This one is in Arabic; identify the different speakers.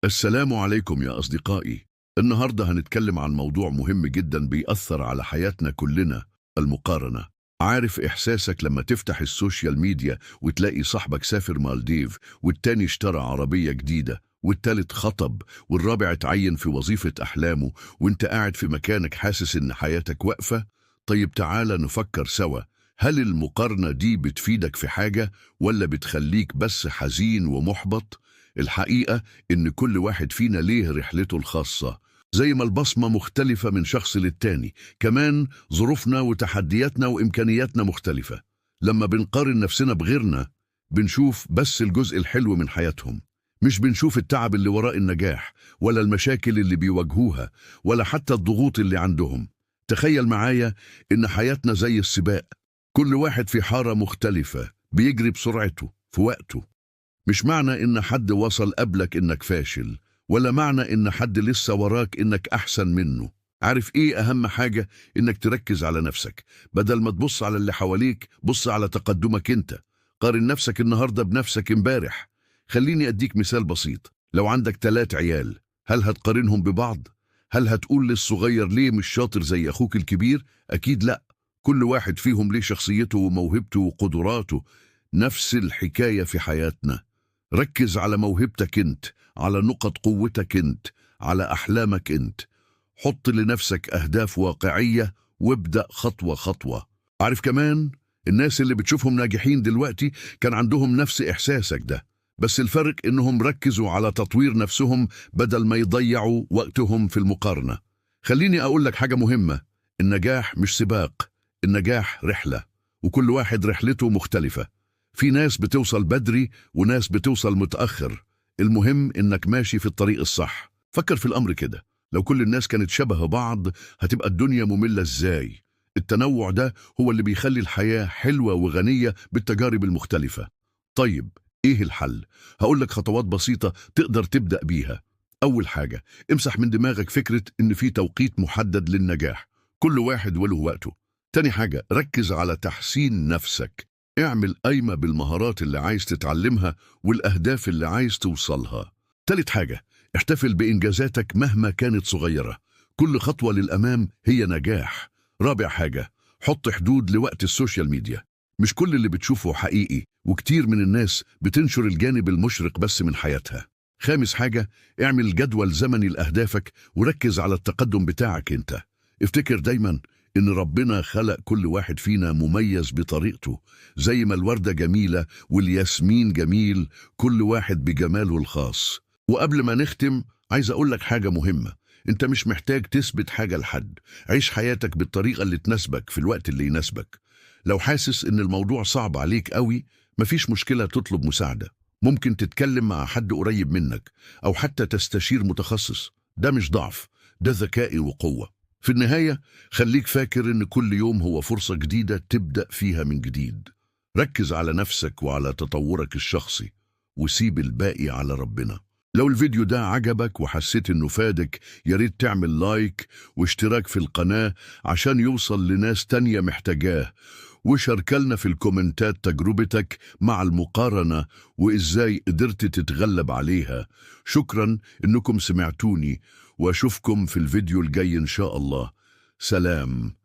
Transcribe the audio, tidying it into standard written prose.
Speaker 1: السلام عليكم يا أصدقائي. النهاردة هنتكلم عن موضوع مهم جدا بيأثر على حياتنا كلنا: المقارنة. عارف إحساسك لما تفتح السوشيال ميديا وتلاقي صاحبك سافر مالديف، والتاني اشترى عربية جديدة، والتالت خطب، والرابع اتعين في وظيفة أحلامه، وانت قاعد في مكانك حاسس إن حياتك واقفة؟ طيب تعالى نفكر سوا. هل المقارنة دي بتفيدك في حاجة ولا بتخليك بس حزين ومحبط؟ الحقيقة إن كل واحد فينا ليه رحلته الخاصة. زي ما البصمة مختلفة من شخص للتاني، كمان ظروفنا وتحدياتنا وإمكانياتنا مختلفة. لما بنقارن نفسنا بغيرنا بنشوف بس الجزء الحلو من حياتهم، مش بنشوف التعب اللي وراء النجاح، ولا المشاكل اللي بيواجهوها، ولا حتى الضغوط اللي عندهم. تخيل معايا إن حياتنا زي السباق، كل واحد في حارة مختلفة بيجري بسرعته في وقته. مش معنى إن حد وصل قبلك إنك فاشل، ولا معنى إن حد لسه وراك إنك أحسن منه. عارف إيه أهم حاجة؟ إنك تركز على نفسك. بدل ما تبص على اللي حواليك، بص على تقدمك أنت. قارن نفسك النهاردة بنفسك امبارح. خليني أديك مثال بسيط. لو عندك 3 عيال، هل هتقارنهم ببعض؟ هل هتقول للصغير ليه مش شاطر زي أخوك الكبير؟ أكيد لأ. كل واحد فيهم ليه شخصيته وموهبته وقدراته. نفس الحكاية في حياتنا. ركز على موهبتك انت، على نقط قوتك انت، على أحلامك انت. حط لنفسك أهداف واقعية وابدأ خطوة خطوة. عارف كمان، الناس اللي بتشوفهم ناجحين دلوقتي كان عندهم نفس إحساسك ده، بس الفرق إنهم ركزوا على تطوير نفسهم بدل ما يضيعوا وقتهم في المقارنة. خليني أقول لك حاجة مهمة: النجاح مش سباق، النجاح رحلة، وكل واحد رحلته مختلفة. في ناس بتوصل بدري وناس بتوصل متأخر. المهم إنك ماشي في الطريق الصح. فكر في الأمر كده: لو كل الناس كانت شبه بعض هتبقى الدنيا مملة إزاي؟ التنوع ده هو اللي بيخلي الحياة حلوة وغنية بالتجارب المختلفة. طيب، إيه الحل؟ هقولك خطوات بسيطة تقدر تبدأ بيها. أول حاجة، امسح من دماغك فكرة إن في توقيت محدد للنجاح. كل واحد وله وقته. تاني حاجة، ركز على تحسين نفسك. اعمل قايمة بالمهارات اللي عايز تتعلمها والأهداف اللي عايز توصلها. تالت حاجة، احتفل بإنجازاتك مهما كانت صغيرة. كل خطوة للأمام هي نجاح. رابع حاجة، حط حدود لوقت السوشيال ميديا. مش كل اللي بتشوفه حقيقي، وكتير من الناس بتنشر الجانب المشرق بس من حياتها. خامس حاجة، اعمل جدول زمني لأهدافك وركز على التقدم بتاعك انت. افتكر دايما إن ربنا خلق كل واحد فينا مميز بطريقته. زي ما الوردة جميلة والياسمين جميل، كل واحد بجماله الخاص. وقبل ما نختم، عايز أقولك حاجة مهمة: أنت مش محتاج تثبت حاجة لحد. عيش حياتك بالطريقة اللي تناسبك في الوقت اللي يناسبك. لو حاسس إن الموضوع صعب عليك قوي، مفيش مشكلة تطلب مساعدة. ممكن تتكلم مع حد قريب منك، أو حتى تستشير متخصص. ده مش ضعف، ده ذكاء وقوة. في النهاية، خليك فاكر إن كل يوم هو فرصة جديدة تبدأ فيها من جديد. ركز على نفسك وعلى تطورك الشخصي، وسيب الباقي على ربنا. لو الفيديو ده عجبك وحسيت إنه فادك، ياريت تعمل لايك واشتراك في القناة عشان يوصل لناس تانية محتاجاه. وشاركلنا في الكومنتات تجربتك مع المقارنة وإزاي قدرت تتغلب عليها. شكرا إنكم سمعتوني، وأشوفكم في الفيديو الجاي إن شاء الله. سلام.